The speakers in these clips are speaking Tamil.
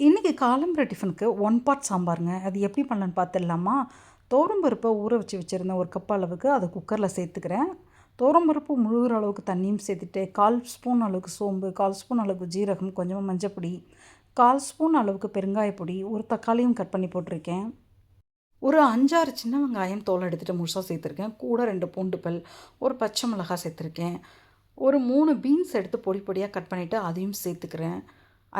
இன்றைக்கி காலம்பர டிஃபனுக்கு ஒன் பார்ட் சாம்பாருங்க. அது எப்படி பண்ணலான்னு பார்த்துடலாமா? பருப்பை ஊற வச்சுருந்தேன் ஒரு கப் அளவுக்கு. அதை குக்கரில் சேர்த்துக்கிறேன். பருப்பு முழுகிற அளவுக்கு தண்ணியும் சேர்த்துட்டு 1/4 ஸ்பூன் அளவுக்கு சோம்பு, 1/4 ஸ்பூன் அளவுக்கு ஜீரகம், கொஞ்சமாக மஞ்சப்பொடி, 1/4 ஸ்பூன் அளவுக்கு பெருங்காயப்பொடி, ஒரு தக்காளியும் கட் பண்ணி போட்டிருக்கேன். ஒரு 5, 6 சின்ன வெங்காயம் தோல் எடுத்துகிட்டு முழுசாக சேர்த்துருக்கேன். கூட 2 பூண்டு பல், ஒரு பச்சை மிளகாய் சேர்த்துருக்கேன். ஒரு 3 பீன்ஸ் எடுத்து பொடி பொடியாக கட் பண்ணிவிட்டு அதையும் சேர்த்துக்கிறேன்.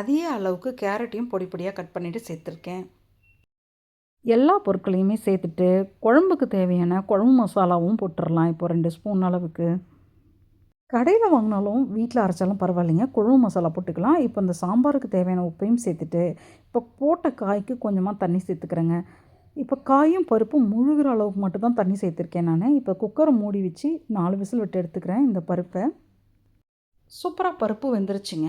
அதே அளவுக்கு கேரட்டையும் பொடி பொடியாக கட் பண்ணிவிட்டு சேர்த்துருக்கேன். எல்லா பொருட்களையுமே சேர்த்துட்டு குழம்புக்கு தேவையான குழம்பு மசாலாவும் போட்டுடலாம். இப்போ 2 ஸ்பூன் அளவுக்கு. கடையில் வாங்கினாலும் வீட்டில் அரைச்சாலும் பரவாயில்லைங்க, குழம்பு மசாலா போட்டுக்கலாம். இப்போ இந்த சாம்பாருக்கு தேவையான உப்பையும் சேர்த்துட்டு இப்போ போட்ட காய்க்கு கொஞ்சமாக தண்ணி சேர்த்துக்கிறேங்க. இப்போ காயும் பருப்பும் முழுகிற அளவுக்கு மட்டும்தான் தண்ணி சேர்த்துருக்கேன் நான். இப்போ குக்கரை மூடி வச்சு 4 விசில் விட்டு எடுத்துக்கிறேன் இந்த பருப்பை. சூப்பராக பருப்பு வெந்துருச்சுங்க.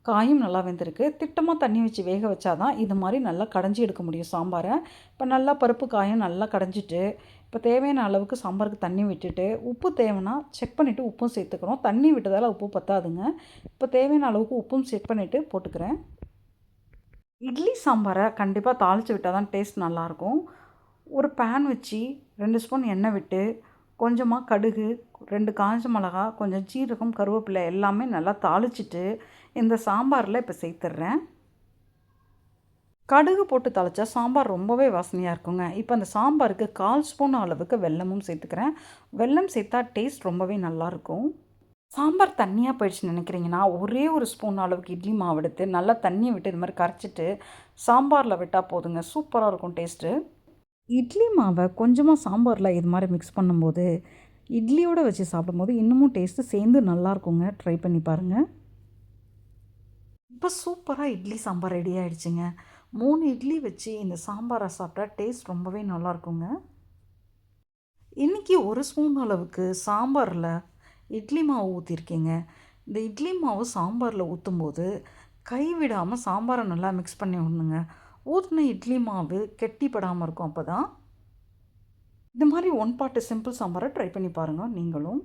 காயும் நல்லா வெந்திருக்கு. திட்டமாக தண்ணி வச்சு வேக வச்சா தான் இது மாதிரி நல்லா கடைஞ்சி எடுக்க முடியும் சாம்பாரை. இப்போ நல்லா பருப்பு காயும் நல்லா கடைஞ்சிட்டு இப்போ தேவையான அளவுக்கு சாம்பாருக்கு தண்ணி விட்டுட்டு உப்பு தேவைன்னா செக் பண்ணிவிட்டு உப்பும் சேர்த்துக்கிறோம். தண்ணி விட்டதால் உப்பு பத்தாதுங்க. இப்போ தேவையான அளவுக்கு உப்பும் செக் பண்ணிவிட்டு போட்டுக்கிறேன். இட்லி சாம்பாரை கண்டிப்பாக தாளித்து விட்டால் தான் டேஸ்ட் நல்லாயிருக்கும். ஒரு பேன் வச்சு 2 ஸ்பூன் எண்ணெய் விட்டு கொஞ்சமாக கடுகு, 2 காஞ்ச மிளகா, கொஞ்சம் ஜீரகம், கருவேப்பிலை எல்லாமே நல்லா தாளிச்சிட்டு இந்த சாம்பாரில் இப்போ சேர்த்துட்றேன். கடுகு போட்டு தாளித்தா சாம்பார் ரொம்பவே வாசனையாக இருக்குங்க. இப்போ அந்த சாம்பாருக்கு 1/4 ஸ்பூன் அளவுக்கு வெல்லமும் சேர்த்துக்கிறேன். வெல்லம் சேர்த்தா டேஸ்ட் ரொம்பவே நல்லாயிருக்கும். சாம்பார் தண்ணியாக போயிடுச்சுன்னு நினைக்கிறீங்கன்னா ஒரே ஒரு ஸ்பூன் அளவுக்கு இட்லி மாவு எடுத்து நல்லா தண்ணியை விட்டு இது மாதிரி கரைச்சிட்டு சாம்பாரில் விட்டால் போதுங்க, சூப்பராக இருக்கும் டேஸ்ட்டு. இட்லி மாவை கொஞ்சமாக சாம்பாரில் இது மாதிரி மிக்ஸ் பண்ணும்போது இட்லியோடு வச்சு சாப்பிடும்போது இன்னமும் டேஸ்ட்டு சேர்ந்து நல்லாயிருக்குங்க. ட்ரை பண்ணி பாருங்கள். இப்போ சூப்பராக இட்லி சாம்பார் ரெடி ஆகிடுச்சிங்க. 3 இட்லி வச்சு இந்த சாம்பாரை சாப்பிட்டா டேஸ்ட் ரொம்பவே நல்லாயிருக்குங்க. இன்றைக்கி ஒரு ஸ்பூன் அளவுக்கு சாம்பாரில் இட்லி மாவு ஊற்றிருக்கேங்க. இந்த இட்லி மாவு சாம்பாரில் ஊற்றும்போது கைவிடாமல் சாம்பாரை நல்லா மிக்ஸ் பண்ணி விடணுங்க. ஊற்றின இட்லி மாவு கெட்டிப்படாமல் இருக்கும். அப்போ தான் இந்த மாதிரி ஒன் பார்ட்டு சிம்பிள் சாம்பாரை ட்ரை பண்ணி பாருங்கள் நீங்களும்.